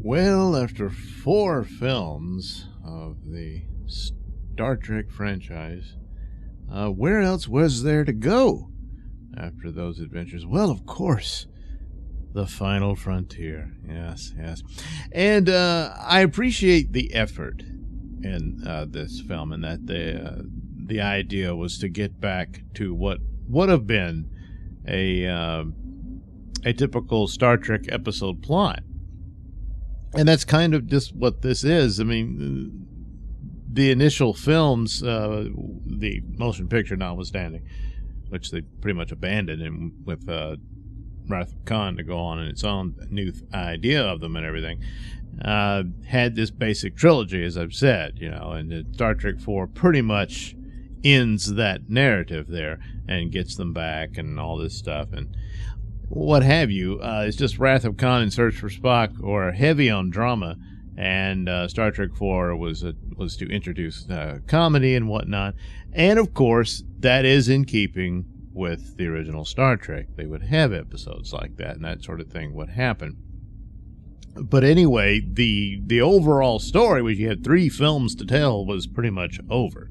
Well, after 4 films of the Star Trek franchise, where else was there to go after those adventures? Well, of course, the final frontier. Yes. And I appreciate the effort in this film, and that the idea was to get back to what would have been a typical Star Trek episode plot. And that's kind of just what this is. I mean, the initial films, the motion picture notwithstanding, which they pretty much abandoned, and with Wrath of Khan to go on in its own new idea of them and everything, had this basic trilogy, as I've said, and Star Trek 4 pretty much ends that narrative there and gets them back and all this stuff and what have you. It's just Wrath of Khan and Search for Spock or heavy on drama, and Star Trek 4 was to introduce comedy and whatnot. And of course, that is in keeping with the original Star Trek. They would have episodes like that, and that sort of thing would happen. But anyway, the overall story, which you had 3 films to tell, was pretty much over.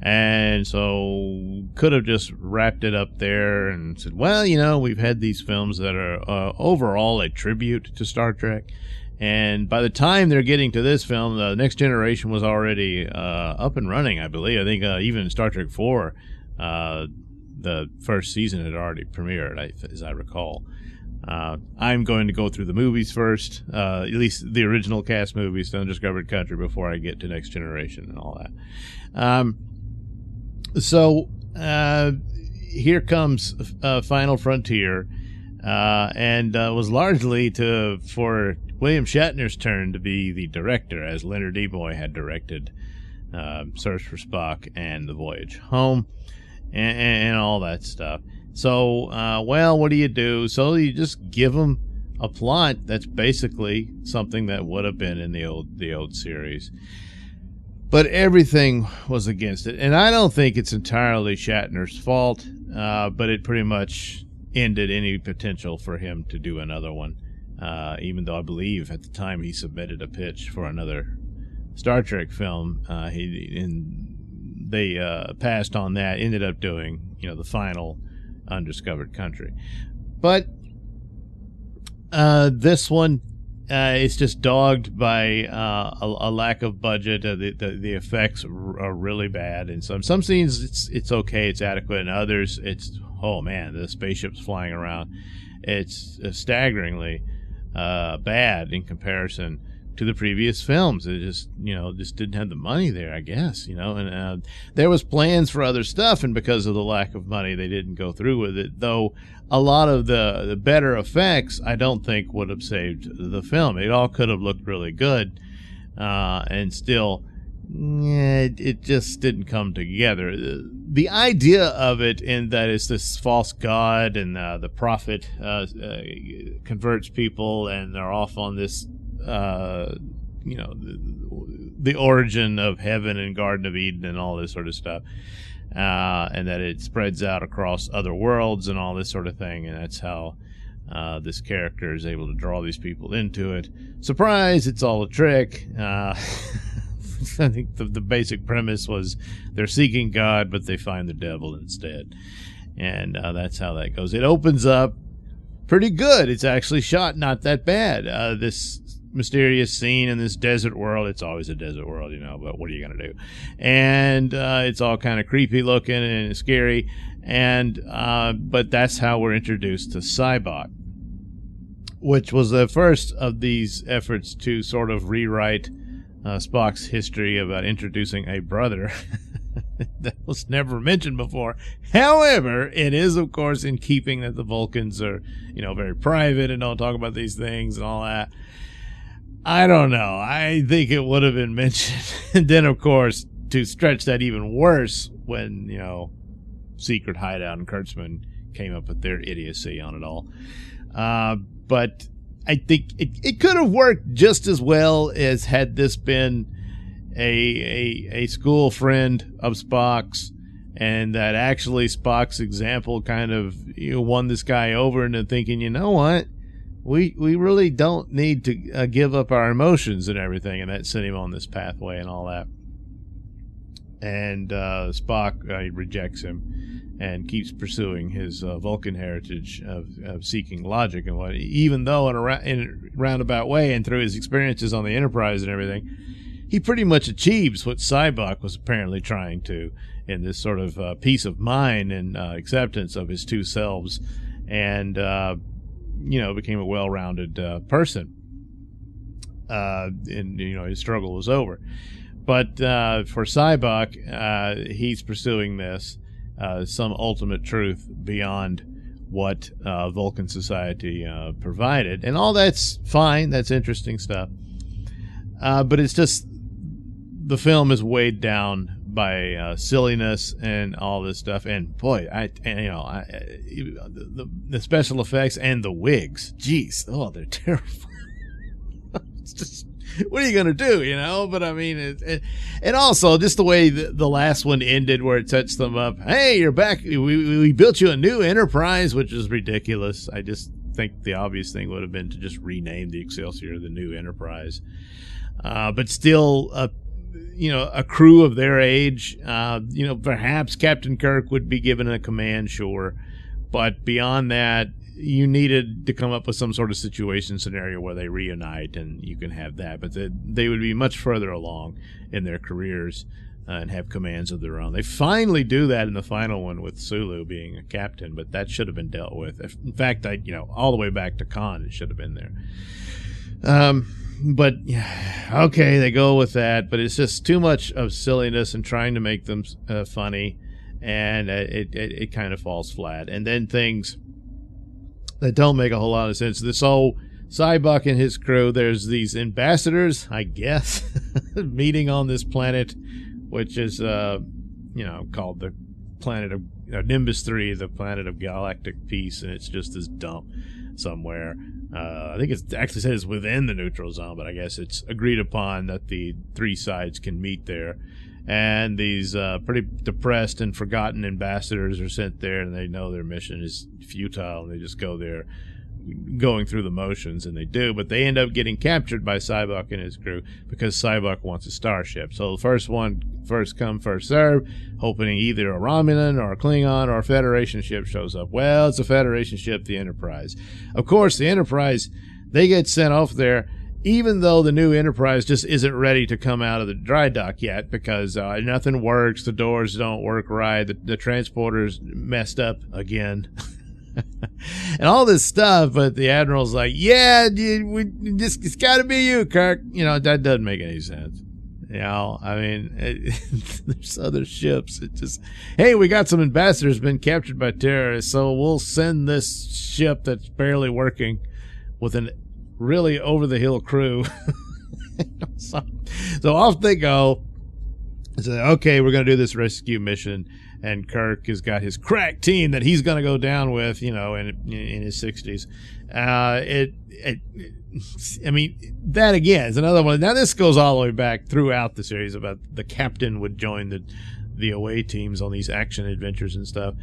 And so could have just wrapped it up there and said, well, we've had these films that are overall a tribute to Star Trek. And by the time they're getting to this film, the Next Generation was already up and running, I believe. I think even Star Trek 4, the first season had already premiered, as I recall. I'm going to go through the movies first, at least the original cast movies, Undiscovered Country, before I get to Next Generation and all that. So here comes Final Frontier, and was largely for William Shatner's turn to be the director, as Leonard Nimoy had directed Search for Spock and The Voyage Home, and all that stuff. So, what do you do? So you just give them a plot that's basically something that would have been in the old series. But everything was against it. And I don't think it's entirely Shatner's fault, but it pretty much ended any potential for him to do another one, even though I believe at the time he submitted a pitch for another Star Trek film. They passed on that, ended up doing the final Undiscovered Country. But this one, it's just dogged by a lack of budget. The effects are really bad. In some scenes, it's okay, it's adequate. In others, it's, oh man, the spaceship's flying around. It's staggeringly bad in comparison to the previous films. It just didn't have the money there, I guess. And there was plans for other stuff, and because of the lack of money, they didn't go through with it. Though a lot of the better effects, I don't think would have saved the film. It all could have looked really good, and still, it just didn't come together. The idea of it, in that it's this false god, and the prophet converts people, and they're off on this, the origin of heaven and Garden of Eden and all this sort of stuff. And that it spreads out across other worlds and all this sort of thing, and that's how this character is able to draw these people into it. Surprise, it's all a trick. I think the basic premise was they're seeking God, but they find the devil instead. And that's how that goes. It opens up pretty good. It's actually shot not that bad. This mysterious scene in this desert world. It's always a desert world, but what are you going to do? And it's all kind of creepy looking and scary. And but that's how we're introduced to Cybot, which was the first of these efforts to sort of rewrite Spock's history about introducing a brother that was never mentioned before. However, it is, of course, in keeping that the Vulcans are, very private and don't talk about these things and all that. I don't know. I think it would have been mentioned. And then, of course, to stretch that even worse, when, Secret Hideout and Kurtzman came up with their idiocy on it all. But I think it could have worked just as well as had this been a school friend of Spock's, and that actually Spock's example kind of won this guy over into thinking, you know what? we really don't need to give up our emotions and everything, and that sent him on this pathway and all that. And Spock rejects him and keeps pursuing his Vulcan heritage of seeking logic and what, even though in a roundabout way and through his experiences on the Enterprise and everything, he pretty much achieves what Sybok was apparently trying to, in this sort of peace of mind and acceptance of his two selves, and became a well-rounded person. And his struggle was over. But for Sybok, he's pursuing this, some ultimate truth beyond what Vulcan society provided. And all that's fine. That's interesting stuff. But it's just, the film is weighed down by silliness and all this stuff. And boy, the special effects and the wigs, geez, they're terrible. It's just, what are you gonna do, But I mean, and also just the way the last one ended, where it sets them up. Hey, you're back. We built you a new Enterprise, which is ridiculous. I just think the obvious thing would have been to just rename the Excelsior the New Enterprise. But still, a crew of their age, perhaps Captain Kirk would be given a command, sure, but beyond that, you needed to come up with some sort of situation scenario where they reunite, and you can have that. But they would be much further along in their careers and have commands of their own. They finally do that in the final one with Sulu being a captain, but that should have been dealt with. In fact, all the way back to Khan, it should have been there. But okay, they go with that, but it's just too much of silliness and trying to make them funny, and it kind of falls flat. And then things that don't make a whole lot of sense. This whole Sybok and his crew, there's these ambassadors, I guess, meeting on this planet, which is called the planet of Nimbus 3, the planet of galactic peace, and it's just this dump somewhere. I think it actually says within the neutral zone, but I guess it's agreed upon that the three sides can meet there. And these pretty depressed and forgotten ambassadors are sent there, and they know their mission is futile, and they just go there going through the motions, and they do. But they end up getting captured by Sybok and his crew because Sybok wants a starship. So the first one, first come, first serve, hoping either a Romulan or a Klingon or a Federation ship shows up. Well, it's a Federation ship, the Enterprise. Of course, the Enterprise, they get sent off there, even though the new Enterprise just isn't ready to come out of the dry dock yet, because nothing works, the doors don't work right, the transporter's messed up again, and all this stuff. But the Admiral's like, yeah, it's got to be you, Kirk. That doesn't make any sense. I mean, there's other ships. It just, hey, we got some ambassadors been captured by terrorists, so we'll send this ship that's barely working with an really over-the-hill crew. so off they go. So, okay, we're going to do this rescue mission, and Kirk has got his crack team that he's going to go down with, in his 60s. I mean, that again is another one. Now, this goes all the way back throughout the series about the captain would join the away teams on these action adventures and stuff.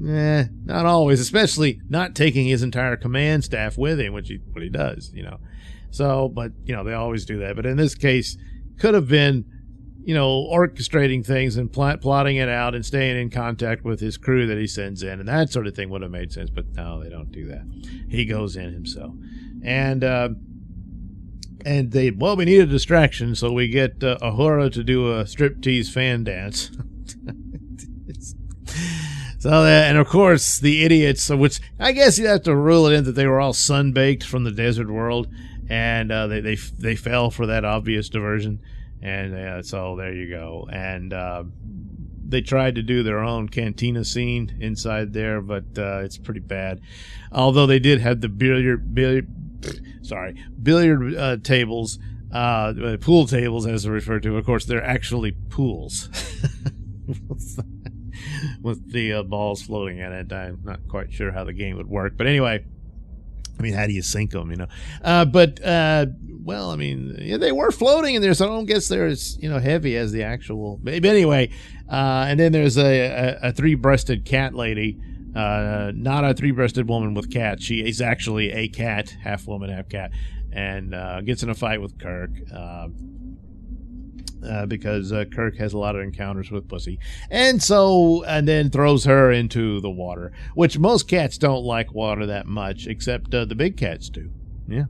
Not always, especially not taking his entire command staff with him, which what he does, So, but, they always do that. But in this case, could have been, orchestrating things and plotting it out and staying in contact with his crew that he sends in, and that sort of thing would have made sense. But no, they don't do that. He goes in himself. And we need a distraction, so we get Uhura to do a striptease fan dance. So and of course the idiots, which I guess you have to rule it in that they were all sunbaked from the desert world, and they fell for that obvious diversion, and so there you go. And they tried to do their own cantina scene inside there, but it's pretty bad. Although they did have the billiard tables, pool tables as they're referred to. Of course, they're actually pools. With the balls floating in it. I'm not quite sure how the game would work, but anyway, I mean, how do you sink them, well, I mean, yeah, they were floating in there, so I don't guess they're as heavy as the actual. But anyway, and then there's a three-breasted cat lady not a three-breasted woman with cats. She is actually a cat, half woman, half cat, and gets in a fight with Kirk because Kirk has a lot of encounters with pussy, and then throws her into the water, which most cats don't like water that much, except the big cats do. Yeah.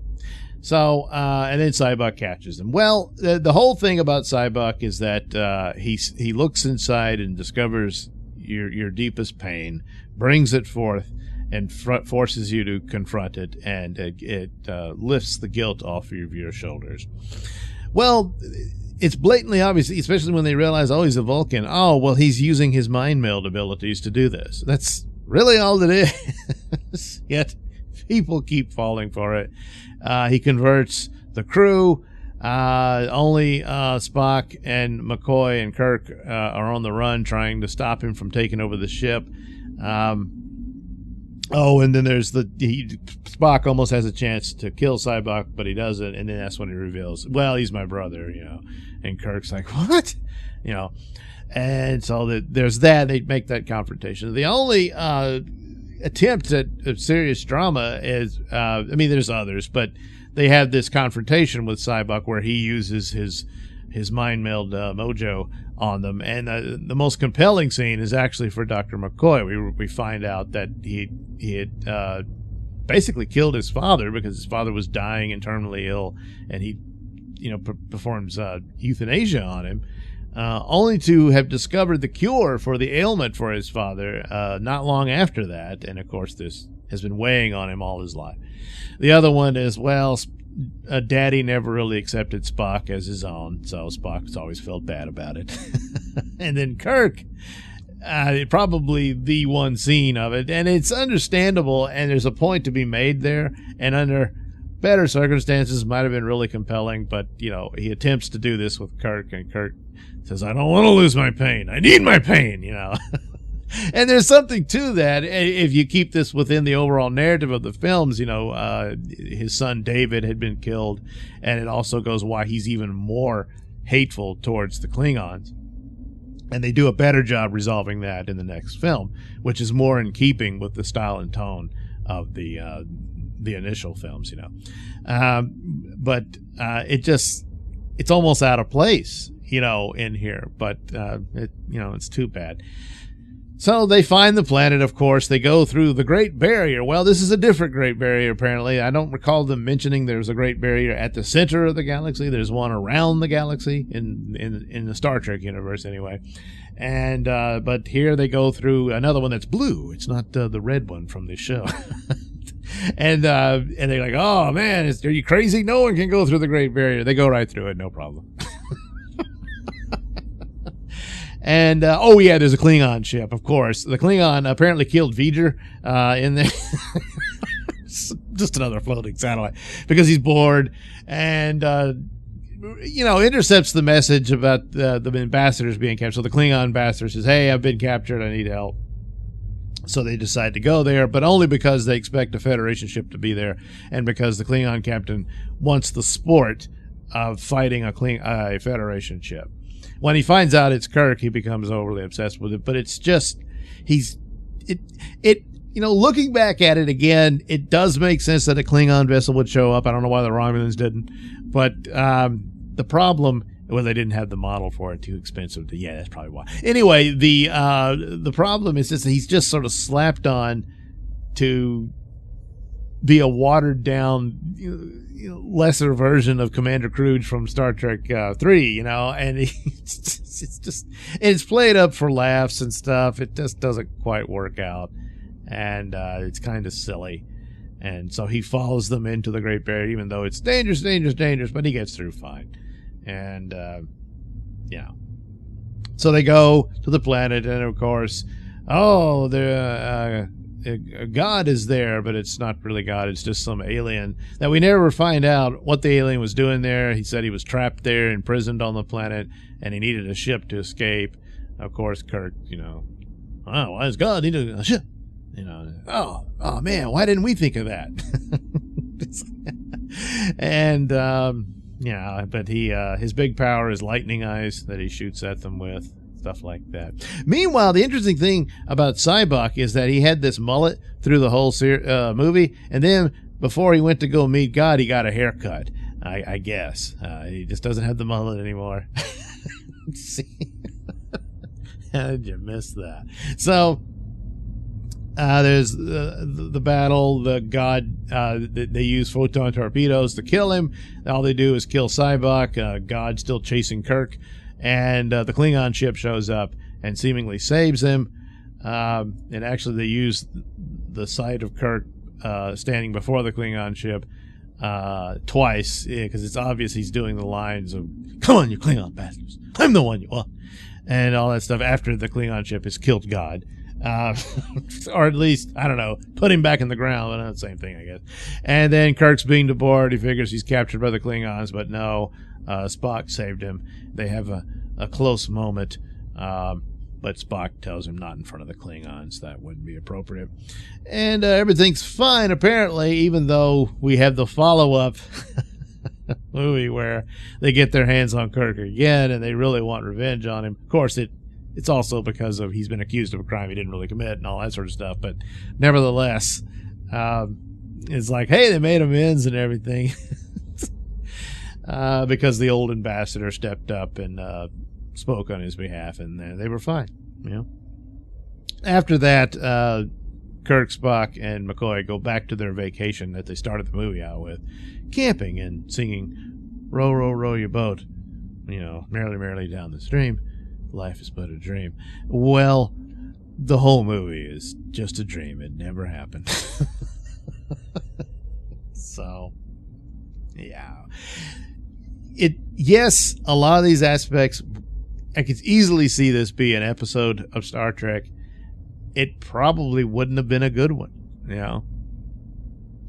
So, and then Cybuck catches him. Well, the whole thing about Cybuck is that he looks inside and discovers your deepest pain, brings it forth, and forces you to confront it, and it lifts the guilt off of your shoulders. Well, it's blatantly obvious, especially when they realize, oh, he's a Vulcan. Oh, well, he's using his mind meld abilities to do this. That's really all it is. Yet people keep falling for it. He converts the crew. Only Spock and McCoy and Kirk are on the run, trying to stop him from taking over the ship. And then there's Spock almost has a chance to kill Cybuck, but he doesn't, and then that's when he reveals, well, he's my brother, and Kirk's like, what? And so there's that. They make that confrontation. The only attempt at serious drama is, there's others, but they have this confrontation with Cybuck where he uses his mind meld mojo on them, and the most compelling scene is actually for Dr. McCoy. We find out that he had basically killed his father because his father was dying and terminally ill, and he performs euthanasia on him, only to have discovered the cure for the ailment for his father not long after that. And of course this has been weighing on him all his life. The other one is, Daddy never really accepted Spock as his own, so Spock's always felt bad about it. And then Kirk, probably the one scene of it, and it's understandable, and there's a point to be made there, and under better circumstances might have been really compelling, but he attempts to do this with Kirk, and Kirk says, I don't want to lose my pain, I need my pain. And there's something to that if you keep this within the overall narrative of the films. His son David had been killed, and it also goes why he's even more hateful towards the Klingons. And they do a better job resolving that in the next film, which is more in keeping with the style and tone of the initial films, but it's almost out of place, in here, but it's too bad. So they find the planet, of course. They go through the Great Barrier. Well, this is a different Great Barrier, apparently. I don't recall them mentioning there's a Great Barrier at the center of the galaxy. There's one around the galaxy in the Star Trek universe, anyway. And but here they go through another one that's blue. It's not the red one from the show. And they're like, oh, man, are you crazy? No one can go through the Great Barrier. They go right through it, no problem. And, there's a Klingon ship, of course. The Klingon apparently killed V'ger in there. Just another floating satellite. Because he's bored and, intercepts the message about the ambassadors being captured. So the Klingon ambassador says, hey, I've been captured. I need help. So they decide to go there, but only because they expect a Federation ship to be there, and because the Klingon captain wants the sport of fighting a Federation ship. When he finds out it's Kirk, he becomes overly obsessed with it. But it's just, looking back at it again, it does make sense that a Klingon vessel would show up. I don't know why the Romulans didn't, but the problem, well, they didn't have the model for it, too expensive. Yeah, that's probably why. Anyway, the problem is just that he's just sort of slapped on to be a watered down, lesser version of Commander Cruge from Star Trek 3, and it's played up for laughs and stuff. It just doesn't quite work out, and it's kind of silly. And so he follows them into the Great Barrier, even though it's dangerous, but he gets through fine. And so they go to the planet, and of course, God is there, but it's not really God. It's just some alien that we never find out what the alien was doing there. He said he was trapped there, imprisoned on the planet, and he needed a ship to escape. Of course, Kirk, why does God need a ship? Oh man, why didn't we think of that? And but his big power is lightning eyes that he shoots at them with. stuff like that. Meanwhile, the interesting thing about Cybok is that he had this mullet through the whole movie, and then before he went to go meet God, he got a haircut, I guess. He just doesn't have the mullet anymore. See? How did you miss that? So there's the battle. The God, they use photon torpedoes to kill him. All they do is kill Cybok. God's still chasing Kirk, and the Klingon ship shows up and seemingly saves him. And actually, they use the sight of Kirk standing before the Klingon ship twice, because it's obvious he's doing the lines of "Come on, you Klingon bastards! I'm the one you want," and all that stuff after the Klingon ship has killed God. Or at least, I don't know, put him back in the ground. Well, that's the same thing, I guess. And then Kirk's beamed aboard. He figures he's captured by the Klingons, but no, Spock saved him. They have a close moment, but Spock tells him not in front of the Klingons. That wouldn't be appropriate. And everything's fine, apparently, even though we have the follow-up movie where they get their hands on Kirk again, and they really want revenge on him. Of course, it's also because of he's been accused of a crime he didn't really commit and all that sort of stuff. But nevertheless, it's like, hey, they made amends and everything because the old ambassador stepped up and spoke on his behalf, and they were fine. You know. After that, Kirk, Spock, and McCoy go back to their vacation that they started the movie out with, camping and singing "Row, row, row your boat," merrily, merrily down the stream. Life is but a dream. Well, the whole movie is just a dream. It never happened. So, yeah. Yes, a lot of these aspects, I could easily see this be an episode of Star Trek. It probably wouldn't have been a good one, I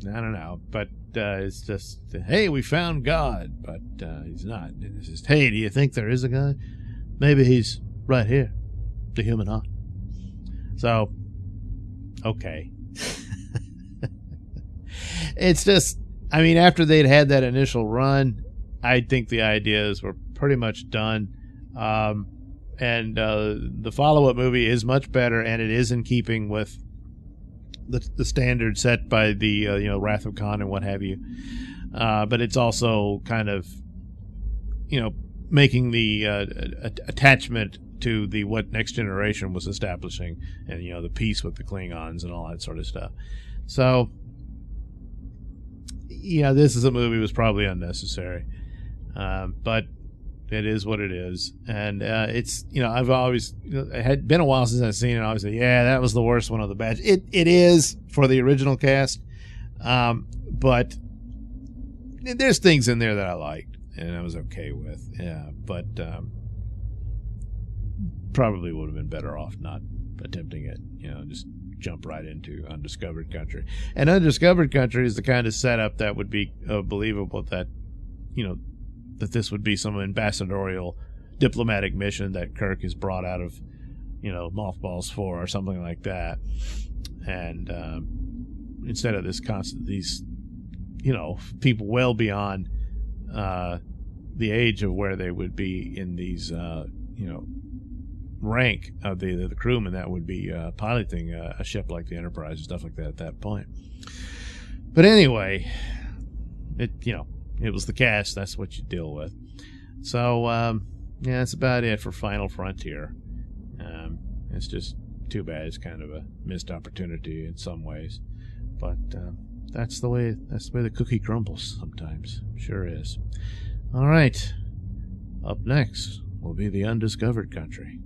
don't know, but it's just, hey, we found God, but he's not. It's just, hey, do you think there is a God? Maybe he's right here, the human heart. So, okay. It's just, after they'd had that initial run, I think the ideas were pretty much done. And the follow-up movie is much better, and it is in keeping with the standard set by the Wrath of Khan and what have you. But it's also kind of, making the attachment to what Next Generation was establishing, and the peace with the Klingons and all that sort of stuff. So, this is a movie was probably unnecessary, but it is what it is, and it's I've always it had been a while since I've seen it. I always say, yeah, that was the worst one of the batch. It is for the original cast, but there's things in there that I liked and I was okay with. Yeah, but probably would have been better off not attempting it. Just jump right into Undiscovered Country. And Undiscovered Country is the kind of setup that would be believable that that this would be some ambassadorial diplomatic mission that Kirk is brought out of mothballs for or something like that. And instead of these people well beyond the age of where they would be in these rank of the crewmen that would be piloting a ship like the Enterprise and stuff like that at that point. But anyway, it was the cast. That's what you deal with. So yeah, that's about it for Final Frontier. It's just too bad. It's kind of a missed opportunity in some ways, but that's the way the cookie crumbles sometimes. Sure is. All right, up next will be the Undiscovered Country.